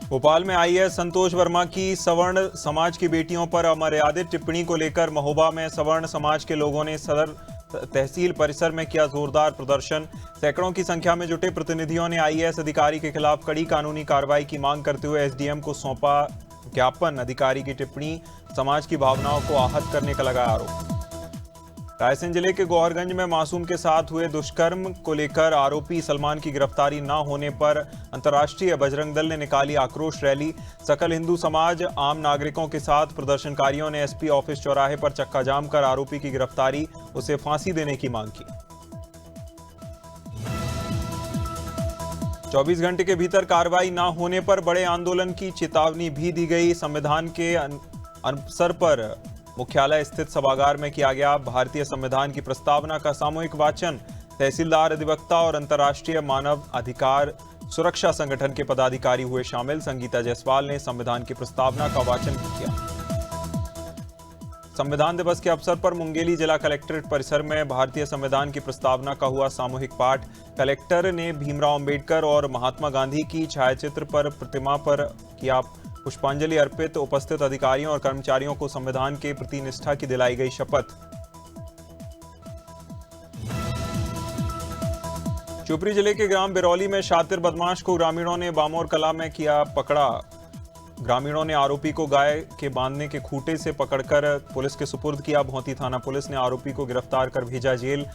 भोपाल में आईएएस संतोष वर्मा की सवर्ण समाज की बेटियों पर अमर्यादित टिप्पणी को लेकर महोबा में सवर्ण समाज के लोगों ने सदर तहसील परिसर में किया जोरदार प्रदर्शन। सैकड़ों की संख्या में जुटे प्रतिनिधियों ने आईएएस अधिकारी के खिलाफ कड़ी कानूनी कार्रवाई की मांग करते हुए एसडीएम को सौंपा ज्ञापन। अधिकारी की टिप्पणी समाज की भावनाओं को आहत करने का लगाया आरोप। रायसेन जिले के गौहरगंज में मासूम के साथ हुए दुष्कर्म को लेकर आरोपी सलमान की गिरफ्तारी न होने पर अंतर्राष्ट्रीय बजरंग दल ने निकाली आक्रोश रैली। सकल हिंदू समाज आम नागरिकों के साथ प्रदर्शनकारियों ने एसपी ऑफिस चौराहे पर चक्का जाम कर आरोपी की गिरफ्तारी, उसे फांसी देने की मांग की। 24 घंटे के भीतर कार्रवाई न होने पर बड़े आंदोलन की चेतावनी भी दी गई। संविधान के अवसर पर मुख्यालय स्थित सभागार में किया गया भारतीय संविधान की प्रस्तावना का सामूहिक वाचन। तहसीलदार, अधिवक्ता और अंतर्राष्ट्रीय मानव अधिकार सुरक्षा संगठन के पदाधिकारी हुए शामिल। संगीता जायसवाल ने संविधान की प्रस्तावना का वाचन किया। संविधान दिवस के अवसर पर मुंगेली जिला कलेक्ट्रेट परिसर में भारतीय संविधान की प्रस्तावना का हुआ सामूहिक पाठ। कलेक्टर ने भीमराव अंबेडकर और महात्मा गांधी की छायाचित्र पर प्रतिमा पर किया पुष्पांजलि अर्पित। उपस्थित अधिकारियों और कर्मचारियों को संविधान के प्रति निष्ठा की दिलाई गई शपथ। शिवपुरी जिले के ग्राम बिरौली में शातिर बदमाश को ग्रामीणों ने बामोर कला में किया पकड़ा। ग्रामीणों ने आरोपी को गाय के बांधने के खूंटे से पकड़कर पुलिस के सुपुर्द किया। भौंती थाना पुलिस ने आरोपी को गिरफ्तार कर भेजा जेल।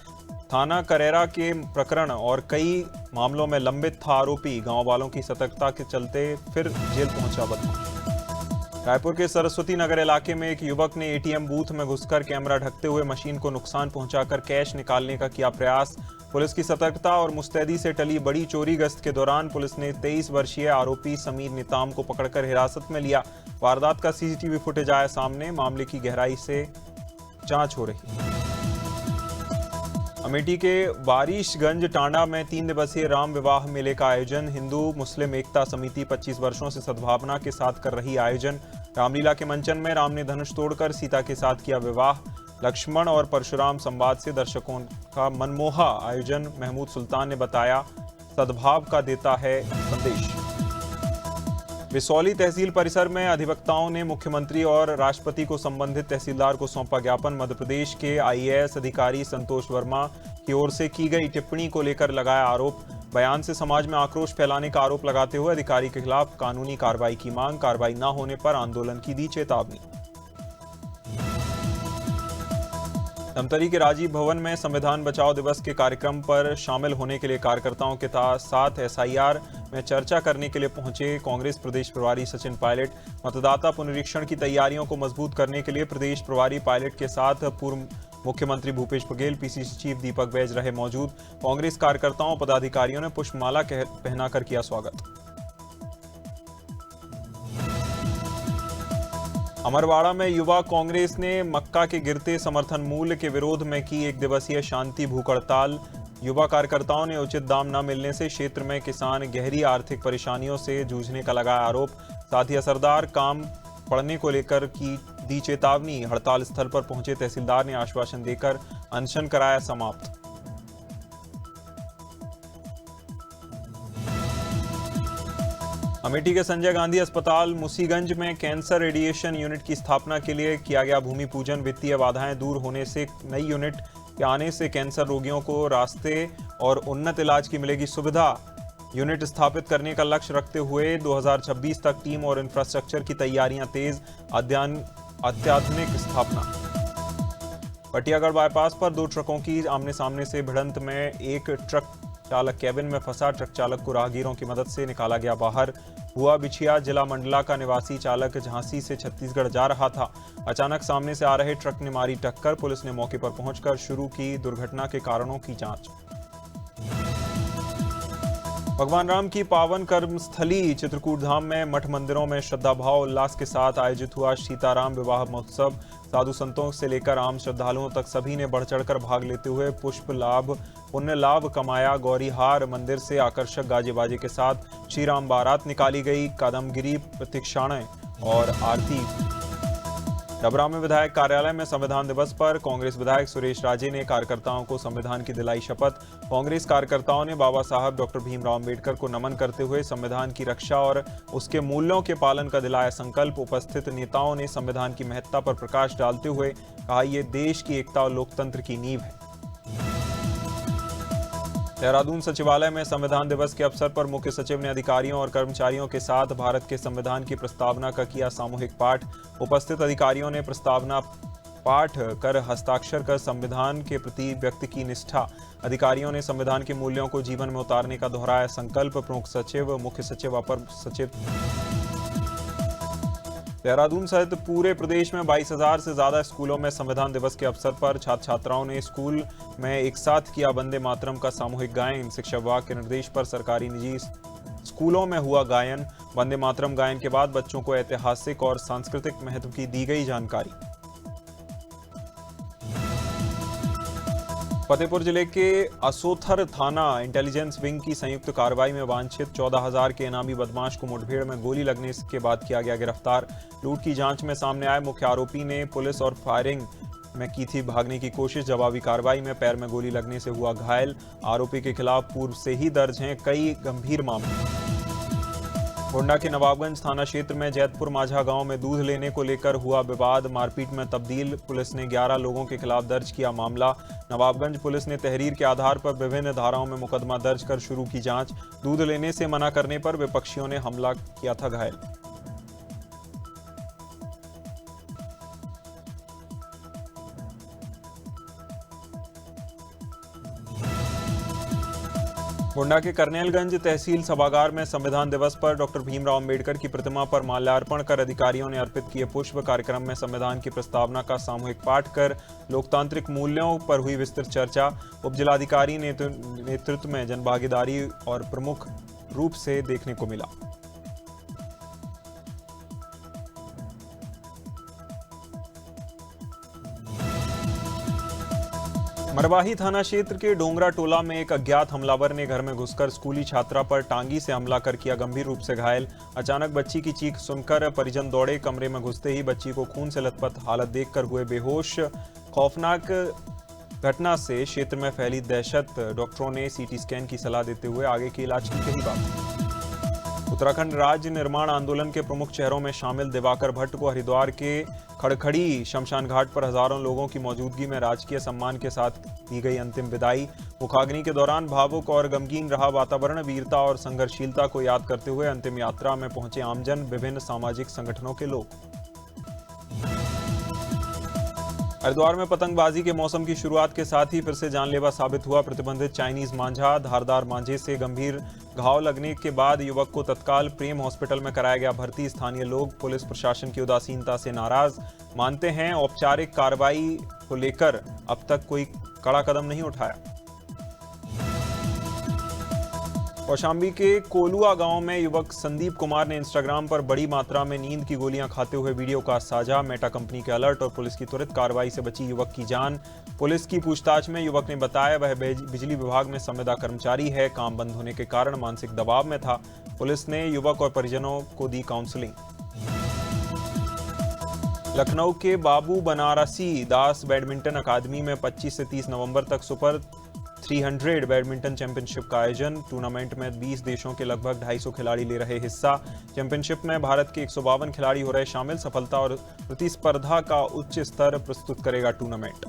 थाना करेरा के प्रकरण और कई मामलों में लंबित था आरोपी। गांव वालों की सतर्कता के चलते फिर जेल पहुंचा बदमाश। रायपुर के सरस्वती नगर इलाके में एक युवक ने एटीएम बूथ में घुसकर कैमरा ढकते हुए मशीन को नुकसान पहुंचाकर कैश निकालने का किया प्रयास। पुलिस की सतर्कता और मुस्तैदी से टली बड़ी चोरी गश्त के दौरान पुलिस ने 23 वर्षीय आरोपी समीर निताम को पकड़कर हिरासत में लिया। वारदात का सीसीटीवी फुटेज आया सामने। मामले की गहराई से जांच हो रही है। अमेठी के वारिशगंज टांडा में 3 दिवसीय राम विवाह मेले का आयोजन। हिंदू मुस्लिम एकता समिति 25 वर्षों से सद्भावना के साथ कर रही आयोजन। रामलीला के मंचन में राम ने धनुष तोड़कर सीता के साथ किया विवाह। लक्ष्मण और परशुराम संवाद से दर्शकों का मनमोहा आयोजन। महमूद सुल्तान ने बताया, सद्भाव का देता है संदेश। बिसौली तहसील परिसर में अधिवक्ताओं ने मुख्यमंत्री और राष्ट्रपति को संबंधित तहसीलदार को सौंपा ज्ञापन। मध्य प्रदेश के आईएएस अधिकारी संतोष वर्मा की ओर से की गई टिप्पणी को लेकर लगाया आरोप। बयान से समाज में आक्रोश फैलाने का आरोप लगाते हुए अधिकारी के खिलाफ कानूनी कार्रवाई की मांग। कार्रवाई न होने पर आंदोलन की दी चेतावनी। धमतरी के राजीव भवन में संविधान बचाओ दिवस के कार्यक्रम पर शामिल होने के लिए कार्यकर्ताओं के साथ एसआईआर में चर्चा करने के लिए पहुंचे कांग्रेस प्रदेश प्रभारी सचिन पायलट। मतदाता पुनरीक्षण की तैयारियों को मजबूत करने के लिए प्रदेश प्रभारी पायलट के साथ पूर्व मुख्यमंत्री भूपेश बघेल, पीसीसी चीफ दीपक बैज रहे मौजूद। कांग्रेस कार्यकर्ताओं पदाधिकारियों ने पुष्पमाला पहनाकर किया स्वागत। अमरवाड़ा में युवा कांग्रेस ने मक्का के गिरते समर्थन मूल्य के विरोध में की 1 दिवसीय शांति भूख हड़ताल। युवा कार्यकर्ताओं ने उचित दाम न मिलने से क्षेत्र में किसान गहरी आर्थिक परेशानियों से जूझने का लगाया आरोप। साथ ही असरदार काम पड़ने को लेकर की दी चेतावनी। हड़ताल स्थल पर पहुंचे तहसीलदार ने आश्वासन देकर अनशन कराया समाप्त। अमेठी के संजय गांधी अस्पताल मुसीगंज में कैंसर रेडिएशन यूनिट की स्थापना के लिए किया गया भूमि पूजन। वित्तीय बाधाएं दूर होने से नई यूनिट के आने से कैंसर रोगियों को रास्ते और उन्नत इलाज की मिलेगी सुविधा। यूनिट स्थापित करने का लक्ष्य रखते हुए 2026 तक टीम और इंफ्रास्ट्रक्चर की तैयारियां तेज। अत्याधुनिक स्थापना। पटियागढ़ बाईपास पर 2 ट्रकों की आमने सामने से भिड़ंत में एक ट्रक चालक कैबिन में फंसा। ट्रक चालक को राहगीरों की मदद से निकाला गया बाहर। हुआ बिछिया जिला मंडला का निवासी चालक झांसी से छत्तीसगढ़ जा रहा था। अचानक सामने से आ रहे ट्रक ने मारी टक्कर। पुलिस ने मौके पर पहुंचकर शुरू की दुर्घटना के कारणों की जांच। भगवान राम की पावन कर्मस्थली चित्रकूट धाम में मठ मंदिरों में श्रद्धा भाव उल्लास के साथ आयोजित हुआ सीताराम विवाह महोत्सव। साधु संतों से लेकर आम श्रद्धालुओं तक सभी ने बढ़ चढ़कर भाग लेते हुए पुण्य लाभ कमाया। गौरीहार मंदिर से आकर्षक गाजे बाजे के साथ श्री राम बारात निकाली गई। कादमगिरी प्रतीक्षाएं और आरती डबरा में विधायक कार्यालय में संविधान दिवस पर कांग्रेस विधायक सुरेश राजे ने कार्यकर्ताओं को संविधान की दिलाई शपथ। कांग्रेस कार्यकर्ताओं ने बाबा साहब डॉक्टर भीमराव अंबेडकर को नमन करते हुए संविधान की रक्षा और उसके मूल्यों के पालन का दिलाया संकल्प। उपस्थित नेताओं ने संविधान की महत्ता पर प्रकाश डालते हुए कहा, ये देश की एकता और लोकतंत्र की नींव है। देहरादून सचिवालय में संविधान दिवस के अवसर पर मुख्य सचिव ने अधिकारियों और कर्मचारियों के साथ भारत के संविधान की प्रस्तावना का किया सामूहिक पाठ। उपस्थित अधिकारियों ने प्रस्तावना पाठ कर हस्ताक्षर कर संविधान के प्रति व्यक्त की निष्ठा। अधिकारियों ने संविधान के मूल्यों को जीवन में उतारने का दोहराया संकल्प। प्रमुख सचिव, मुख्य सचिव, अपर सचिव देहरादून सहित पूरे प्रदेश में 22,000 से ज्यादा स्कूलों में संविधान दिवस के अवसर पर छात्र छात्राओं ने स्कूल में एक साथ किया वंदे मातरम का सामूहिक गायन। शिक्षा विभाग के निर्देश पर सरकारी निजी स्कूलों में हुआ गायन। वंदे मातरम गायन के बाद बच्चों को ऐतिहासिक और सांस्कृतिक महत्व की दी गई जानकारी। फतेहपुर जिले के असोथर थाना इंटेलिजेंस विंग की संयुक्त कार्रवाई में वांछित 14,000 के इनामी बदमाश को मुठभेड़ में गोली लगने के बाद किया गया गिरफ्तार। लूट की जांच में सामने आए मुख्य आरोपी ने पुलिस और फायरिंग में की थी भागने की कोशिश। जवाबी कार्रवाई में पैर में गोली लगने से हुआ घायल। आरोपी के खिलाफ पूर्व से ही दर्ज हैं कई गंभीर मामले। गोंडा के नवाबगंज थाना क्षेत्र में जैतपुर माझा गांव में दूध लेने को लेकर हुआ विवाद मारपीट में तब्दील। पुलिस ने 11 लोगों के खिलाफ दर्ज किया मामला। नवाबगंज पुलिस ने तहरीर के आधार पर विभिन्न धाराओं में मुकदमा दर्ज कर शुरू की जांच। दूध लेने से मना करने पर विपक्षियों ने हमला किया था घायल। गोंडा के करनेलगंज तहसील सभागार में संविधान दिवस पर डॉक्टर भीमराव अंबेडकर की प्रतिमा पर माल्यार्पण कर अधिकारियों ने अर्पित किए पुष्प। कार्यक्रम में संविधान की प्रस्तावना का सामूहिक पाठ कर लोकतांत्रिक मूल्यों पर हुई विस्तृत चर्चा। उपजिलाधिकारी नेतृत्व में जनभागीदारी और प्रमुख रूप से देखने को मिला। मरवाही थाना क्षेत्र के डोंगरा टोला में एक अज्ञात हमलावर ने घर में घुसकर स्कूली छात्रा पर टांगी से हमला कर किया गंभीर रूप से घायल। अचानक बच्ची की चीख सुनकर परिजन दौड़े। कमरे में घुसते ही बच्ची को खून से लथपथ हालत देखकर हुए बेहोश। खौफनाक घटना से क्षेत्र में फैली दहशत। डॉक्टरों ने सीटी स्कैन की सलाह देते हुए आगे के इलाज की कही बात। उत्तराखंड राज्य निर्माण आंदोलन के प्रमुख चेहरों में शामिल दिवाकर भट्ट को हरिद्वार के खड़खड़ी शमशान घाट पर हजारों लोगों की मौजूदगी में राजकीय सम्मान के साथ दी गई अंतिम विदाई। मुखाग्नि के दौरान भावुक और गमगीन रहा वातावरण। वीरता और संघर्षशीलता को याद करते हुए अंतिम यात्रा में पहुंचे आमजन, विभिन्न सामाजिक संगठनों के लोग। हरिद्वार में पतंगबाजी के मौसम की शुरुआत के साथ ही फिर से जानलेवा साबित हुआ प्रतिबंधित चाइनीज मांझा। धारदार मांझे से गंभीर घाव लगने के बाद युवक को तत्काल प्रेम हॉस्पिटल में कराया गया भर्ती। स्थानीय लोग पुलिस प्रशासन की उदासीनता से नाराज। मानते हैं औपचारिक कार्रवाई को लेकर अब तक कोई कड़ा कदम नहीं उठाया। कौशाम्बी के कोलुआ गांव में युवक संदीप कुमार ने इंस्टाग्राम पर बड़ी मात्रा में नींद की गोलियां खाते हुए वीडियो का साझा। मेटा कंपनी के अलर्ट और पुलिस की त्वरित कार्रवाई से बची युवक की जान। पुलिस की पूछताछ में युवक ने बताया वह बिजली विभाग में संविदा कर्मचारी है। काम बंद होने के कारण मानसिक दबाव में था। पुलिस ने युवक और परिजनों को दी काउंसलिंग। लखनऊ के बाबू बनारसी दास बैडमिंटन अकादमी में 25 से 30 नवंबर तक सुपर 300 बैडमिंटन चैंपियनशिप का आयोजन। टूर्नामेंट में 20 देशों के लगभग 250 खिलाड़ी ले रहे हिस्सा। चैंपियनशिप में भारत के 152 खिलाड़ी हो रहे शामिल। सफलता और प्रतिस्पर्धा का उच्च स्तर प्रस्तुत करेगा टूर्नामेंट।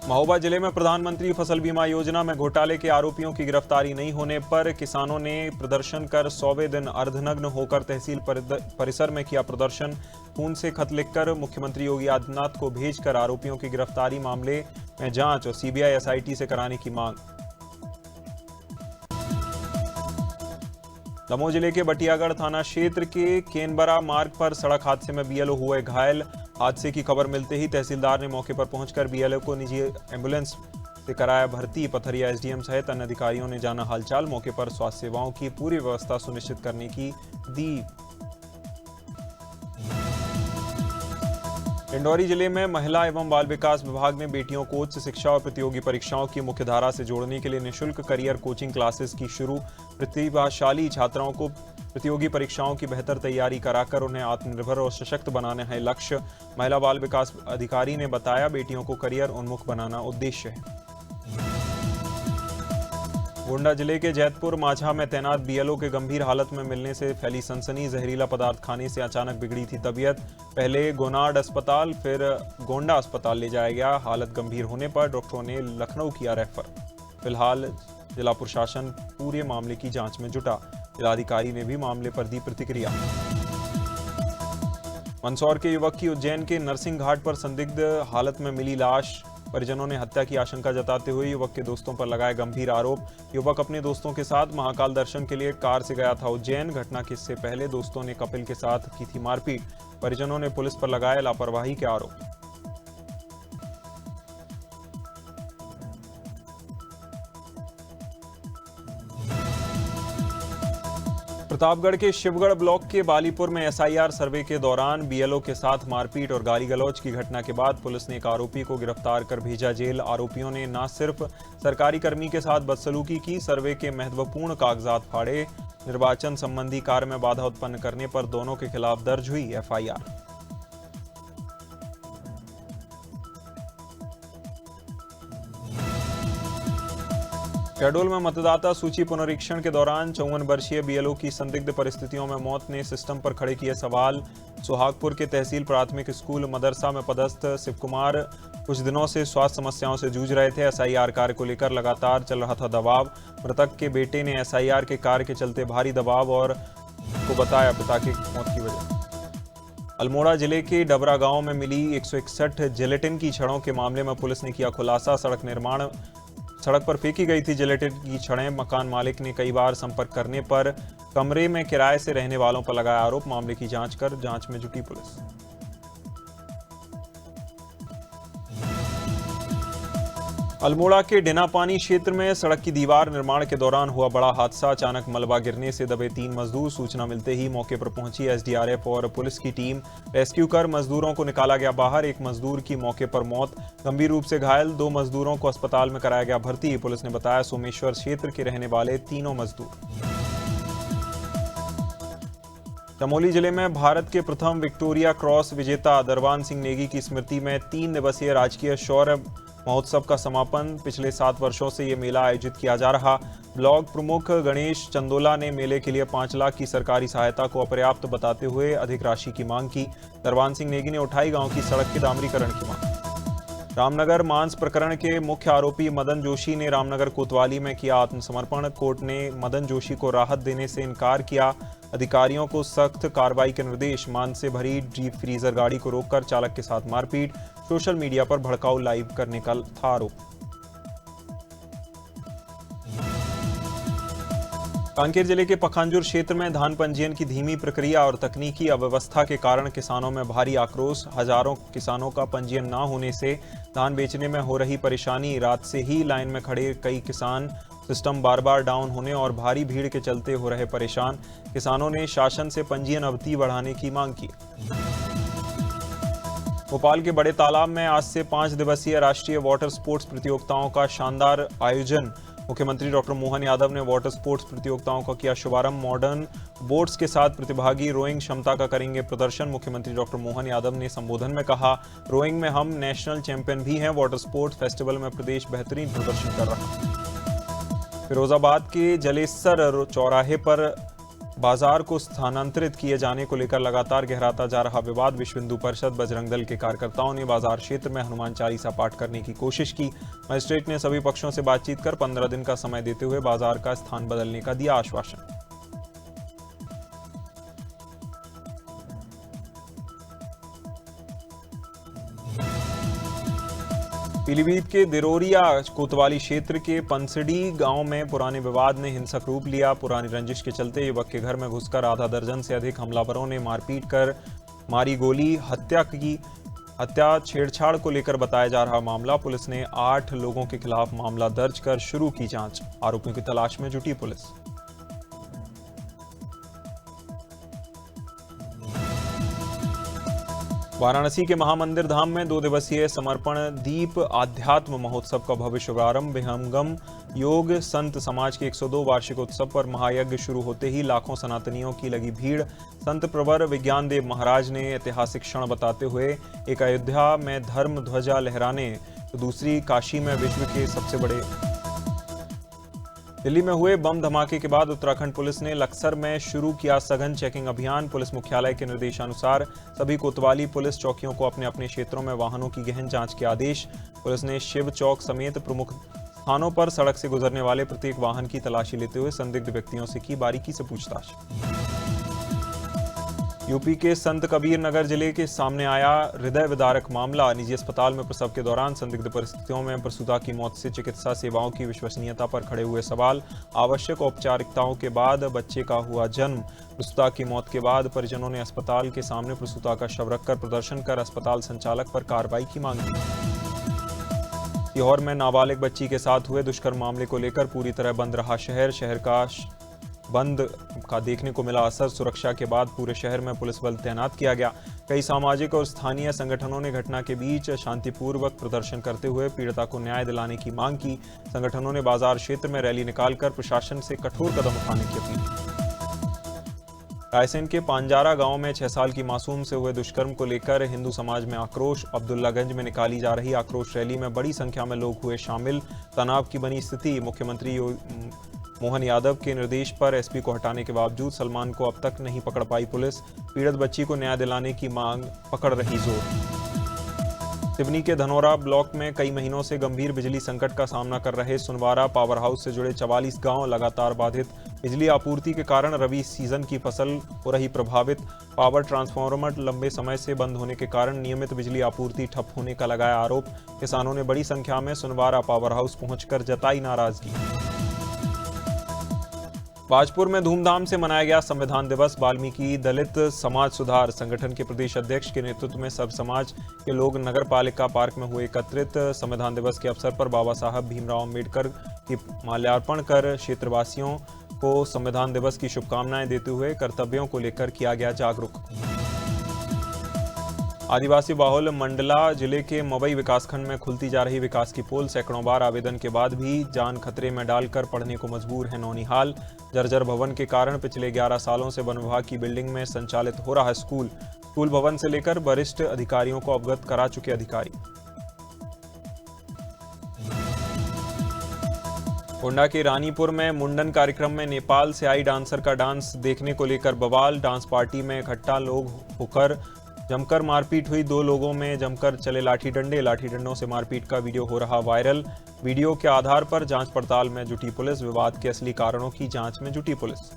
महोबा जिले में प्रधानमंत्री फसल बीमा योजना में घोटाले के आरोपियों की गिरफ्तारी नहीं होने पर किसानों ने प्रदर्शन कर 100वें दिन अर्धनग्न होकर तहसील परिसर में किया प्रदर्शन। खून से खत लिखकर मुख्यमंत्री योगी आदित्यनाथ को भेजकर आरोपियों की गिरफ्तारी, मामले में जांच और सीबीआई एसआईटी से कराने की मांग। दमोह जिले के बटियागढ़ थाना क्षेत्र के केनबरा मार्ग पर सड़क हादसे में बीएलओ हुए घायल। हादसे की खबर मिलते ही तहसीलदार ने मौके पर पहुंचकर बीएलओ को निजी एम्बुलेंस से कराया भर्ती। पथरिया एसडीएम सहित अन्य अधिकारियों ने जाना हालचाल। मौके पर स्वास्थ्य सेवाओं की पूरी व्यवस्था सुनिश्चित करने की दी। डिंडौरी जिले में महिला एवं बाल विकास विभाग ने बेटियों को उच्च शिक्षा और प्रतियोगी परीक्षाओं की मुख्यधारा से जोड़ने के लिए निःशुल्क करियर कोचिंग क्लासेस की शुरू। प्रतिभाशाली छात्राओं को प्रतियोगी परीक्षाओं की बेहतर तैयारी कराकर उन्हें आत्मनिर्भर और सशक्त बनाना है लक्ष्य। महिला बाल विकास अधिकारी ने बताया, बेटियों को करियर उन्मुख बनाना उद्देश्य है। गोंडा जिले के जैतपुर माझा में तैनात बीएलओ के गंभीर हालत में मिलने से फैली सनसनी। जहरीला पदार्थ खाने से अचानक बिगड़ी थी तबीयत। पहले गोनाड अस्पताल फिर गोंडा अस्पताल ले जाया गया। हालत गंभीर होने पर डॉक्टरों ने लखनऊ किया रेफर। फिलहाल जिला प्रशासन पूरे मामले की जांच में जुटा। जिलाधिकारी ने भी मामले पर दी प्रतिक्रिया। मंदसौर के युवक की उज्जैन के नरसिंह घाट पर संदिग्ध हालत में मिली लाश। परिजनों ने हत्या की आशंका जताते हुए युवक के दोस्तों पर लगाए गंभीर आरोप। युवक अपने दोस्तों के साथ महाकाल दर्शन के लिए कार से गया था उज्जैन। घटना के इससे पहले दोस्तों ने कपिल के साथ की थी मारपीट। परिजनों ने पुलिस पर लगाए लापरवाही के आरोप। प्रतापगढ़ के शिवगढ़ ब्लॉक के बालीपुर में एसआईआर सर्वे के दौरान बीएलओ के साथ मारपीट और गाली गलौज की घटना के बाद पुलिस ने एक आरोपी को गिरफ्तार कर भेजा जेल। आरोपियों ने न सिर्फ सरकारी कर्मी के साथ बदसलूकी की, सर्वे के महत्वपूर्ण कागजात फाड़े। निर्वाचन संबंधी कार्य में बाधा उत्पन्न करने पर दोनों के खिलाफ दर्ज हुई एफआईआर। शहडोल में मतदाता सूची पुनरीक्षण के दौरान 54 वर्षीय बीएलओ की संदिग्ध परिस्थितियों में मौत ने सिस्टम पर खड़े किए सवाल। सुहागपुर के तहसील प्राथमिक स्कूल मदरसा में पदस्थ शिव कुमार कुछ दिनों से स्वास्थ्य समस्याओं से जूझ रहे थे। एसआईआर कार्य को लेकर लगातार चल रहा था दबाव। मृतक के बेटे ने एसआईआर के कार्य के चलते भारी दबाव और को बताया पिता की मौत की वजह। अल्मोड़ा जिले के डबरा गांव में मिली 161 जिलेटिन की छड़ों के मामले में पुलिस ने किया खुलासा। सड़क पर फेंकी गई थी जिलेटिन की छड़ें। मकान मालिक ने कई बार संपर्क करने पर कमरे में किराए से रहने वालों पर लगाया आरोप। मामले की जांच में जुटी पुलिस। अल्मोड़ा के डिनापानी क्षेत्र में सड़क की दीवार निर्माण के दौरान हुआ बड़ा हादसा। अचानक मलबा गिरने से दबे 3 मजदूर। सूचना मिलते ही मौके पर पहुंची एसडीआरएफ और पुलिस की टीम। रेस्क्यू कर मजदूरों को निकाला गया बाहर। एक मजदूर की मौके पर मौत, गंभीर रूप से घायल 2 मजदूरों को अस्पताल में कराया गया भर्ती। पुलिस ने बताया, सोमेश्वर क्षेत्र के रहने वाले तीनों मजदूर। चमोली जिले में भारत के प्रथम विक्टोरिया क्रॉस विजेता दरबान सिंह नेगी की स्मृति में 3 दिवसीय राजकीय शौर्य महोत्सव का समापन। पिछले 7 वर्षों से ये मेला आयोजित किया जा रहा। ब्लॉक प्रमुख गणेश चंदोला ने मेले के लिए 5 लाख की सरकारी सहायता को अपर्याप्त बताते हुए अधिक राशि की मांग की। दरबान सिंह नेगी ने उठाई गांव की सड़क के डामरीकरण की मांग। रामनगर मांस प्रकरण के मुख्य आरोपी मदन जोशी ने रामनगर कोतवाली में किया आत्मसमर्पण। कोर्ट ने मदन जोशी को राहत देने से इनकार किया। अधिकारियों को सख्त कार्रवाई के निर्देश। मांस से भरी डीप फ्रीजर गाड़ी को रोककर चालक के साथ मारपीट। सोशल मीडिया पर भड़काऊ लाइव करने का था आरोप। कांकेर जिले के पखांजूर क्षेत्र में धान पंजीयन की धीमी प्रक्रिया और तकनीकी अव्यवस्था के कारण किसानों में भारी आक्रोश। हजारों किसानों का पंजीयन न होने से धान बेचने में हो रही परेशानी। रात से ही लाइन में खड़े कई किसान सिस्टम बार बार डाउन होने और भारी भीड़ के चलते हो रहे परेशान। किसानों ने शासन से पंजीयन अवधि बढ़ाने की मांग की। भोपाल के बड़े तालाब में आज से 5 दिवसीय राष्ट्रीय वाटर स्पोर्ट्स प्रतियोगिताओं का शानदार आयोजन। मुख्यमंत्री डॉक्टर मोहन यादव ने वाटर स्पोर्ट्स प्रतियोगिताओं का किया शुभारंभ। मॉडर्न बोट्स के साथ प्रतिभागी रोइंग क्षमता का करेंगे प्रदर्शन। मुख्यमंत्री डॉक्टर मोहन यादव ने संबोधन में कहा, रोइंग में हम नेशनल चैंपियन भी हैं। वाटर स्पोर्ट्स फेस्टिवल में प्रदेश बेहतरीन प्रदर्शन कर रहा। फिरोजाबाद के जलेसर चौराहे पर बाजार को स्थानांतरित किए जाने को लेकर लगातार गहराता जा रहा विवाद। विश्व हिंदू परिषद बजरंग दल के कार्यकर्ताओं ने बाजार क्षेत्र में हनुमान चालीसा पाठ करने की कोशिश की। मजिस्ट्रेट ने सभी पक्षों से बातचीत कर 15 दिन का समय देते हुए बाजार का स्थान बदलने का दिया आश्वासन। पीलीभीत के दिरोरिया कोतवाली क्षेत्र के पंसडी गांव में पुराने विवाद ने हिंसक रूप लिया। पुरानी रंजिश के चलते युवक के घर में घुसकर आधा दर्जन से अधिक हमलावरों ने मारपीट कर मारी गोली। हत्या छेड़छाड़ को लेकर बताया जा रहा मामला। पुलिस ने 8 लोगों के खिलाफ मामला दर्ज कर शुरू की जांच। आरोपियों की तलाश में जुटी पुलिस। वाराणसी के महामंदिर धाम में 2 दिवसीय समर्पण दीप आध्यात्म महोत्सव का भव्य शुभारंभ। विहंगम योग संत समाज के 102 वार्षिक उत्सव पर महायज्ञ शुरू होते ही लाखों सनातनियों की लगी भीड़। संत प्रवर विज्ञान देव महाराज ने ऐतिहासिक क्षण बताते हुए एक अयोध्या में धर्म ध्वजा लहराने तो दूसरी काशी में विश्व के सबसे बड़े। दिल्ली में हुए बम धमाके के बाद उत्तराखंड पुलिस ने लक्सर में शुरू किया सघन चेकिंग अभियान। पुलिस मुख्यालय के निर्देशानुसार सभी कोतवाली पुलिस चौकियों को अपने अपने क्षेत्रों में वाहनों की गहन जांच के आदेश। पुलिस ने शिव चौक समेत प्रमुख स्थानों पर सड़क से गुजरने वाले प्रत्येक वाहन की तलाशी लेते हुए संदिग्ध व्यक्तियों से की बारीकी से पूछताछ। यूपी के संत कबीर नगर जिले के सामने आया हृदय विदारक मामला। निजी अस्पताल में प्रसव के दौरान संदिग्ध परिस्थितियों में प्रसूता की मौत से चिकित्सा सेवाओं की विश्वसनीयता पर खड़े हुए सवाल। आवश्यक औपचारिकताओं के बाद बच्चे का हुआ जन्म। प्रसूता की मौत के बाद परिजनों ने अस्पताल के सामने प्रसूता का शव रखकर प्रदर्शन कर अस्पताल संचालक पर कार्रवाई की मांग की। सीहोर में नाबालिग बच्ची के साथ हुए दुष्कर्म मामले को लेकर पूरी तरह बंद रहा शहर का बंद का देखने को मिला असर। सुरक्षा के बाद पूरे शहर में पुलिस बल तैनात किया गया। कई सामाजिक और स्थानीय संगठनों ने घटना के बीच शांतिपूर्वक प्रदर्शन करते हुए पीड़िता को न्याय दिलाने की मांग की। संगठनों ने बाजार क्षेत्र में रैली निकालकर प्रशासन से कठोर कदम उठाने की अपील की। रायसेन के पांजारा गांव में 6 साल की मासूम से हुए दुष्कर्म को लेकर हिंदू समाज में आक्रोश। अब्दुल्लागंज में निकाली जा रही आक्रोश रैली में बड़ी संख्या में लोग हुए शामिल। तनाव की बनी स्थिति। मुख्यमंत्री मोहन यादव के निर्देश पर एसपी को हटाने के बावजूद सलमान को अब तक नहीं पकड़ पाई पुलिस। पीड़ित बच्ची को न्याय दिलाने की मांग पकड़ रही जोर। सिवनी के धनौरा ब्लॉक में कई महीनों से गंभीर बिजली संकट का सामना कर रहे सुनवारा पावर हाउस से जुड़े 44 गांव लगातार बाधित। बिजली आपूर्ति के कारण रबी सीजन की फसल हो रही प्रभावित। पावर ट्रांसफार्मर लंबे समय से बंद होने के कारण नियमित बिजली आपूर्ति ठप होने का लगाया आरोप। किसानों ने बड़ी संख्या में सुनवारा पावर हाउस पहुंचकर जताई नाराजगी। बाजपुर में धूमधाम से मनाया गया संविधान दिवस। वाल्मीकि दलित समाज सुधार संगठन के प्रदेश अध्यक्ष के नेतृत्व में सब समाज के लोग नगर पालिका पार्क में हुए एकत्रित। संविधान दिवस के अवसर पर बाबा साहब भीमराव अम्बेडकर की माल्यार्पण कर क्षेत्रवासियों को संविधान दिवस की शुभकामनाएं देते हुए कर्तव्यों को लेकर किया गया जागरूक। आदिवासी बाहुल मंडला जिले के मवई विकासखंड में खुलती जा रही विकास की पोल। सैकड़ों बार आवेदन के बाद भी जान खतरे में डालकर पढ़ने को मजबूर है नौनिहाल। जर्जर भवन के कारण पिछले 11 सालों से वन विभाग की बिल्डिंग में संचालित हो रहा स्कूल भवन से लेकर वरिष्ठ अधिकारियों को अवगत करा चुके अधिकारी। गोंडा के रानीपुर में मुंडन कार्यक्रम में नेपाल से आई डांसर का डांस देखने को लेकर बवाल। डांस पार्टी में इकट्ठा लोग होकर जमकर मारपीट हुई। 2 लोगों में जमकर चले लाठी डंडों से मारपीट का वीडियो हो रहा वायरल। वीडियो के आधार पर जांच पड़ताल में जुटी पुलिस। विवाद के असली कारणों की जांच में जुटी पुलिस।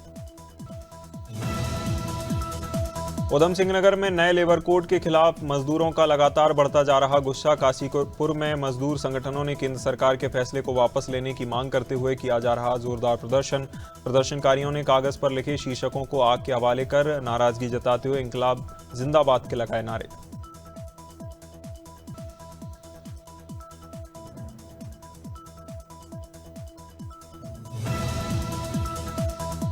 उधम सिंह नगर में नए लेबर कोड के खिलाफ मजदूरों का लगातार बढ़ता जा रहा गुस्सा। कासीपुर में मजदूर संगठनों ने केंद्र सरकार के फैसले को वापस लेने की मांग करते हुए किया जा रहा जोरदार प्रदर्शन। प्रदर्शनकारियों ने कागज पर लिखे शीर्षकों को आग के हवाले कर नाराजगी जताते हुए इंकलाब जिंदाबाद के लगाए नारे।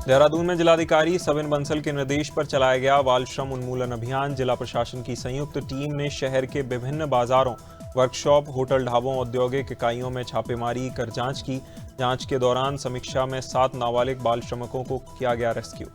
देहरादून में जिलाधिकारी सविन बंसल के निर्देश पर चलाया गया बाल श्रम उन्मूलन अभियान। जिला प्रशासन की संयुक्त टीम ने शहर के विभिन्न बाजारों, वर्कशॉप, होटल, ढाबों, औद्योगिक इकाइयों में छापेमारी कर जांच की। जांच के दौरान समीक्षा में 7 नाबालिग बाल श्रमिकों को किया गया रेस्क्यू।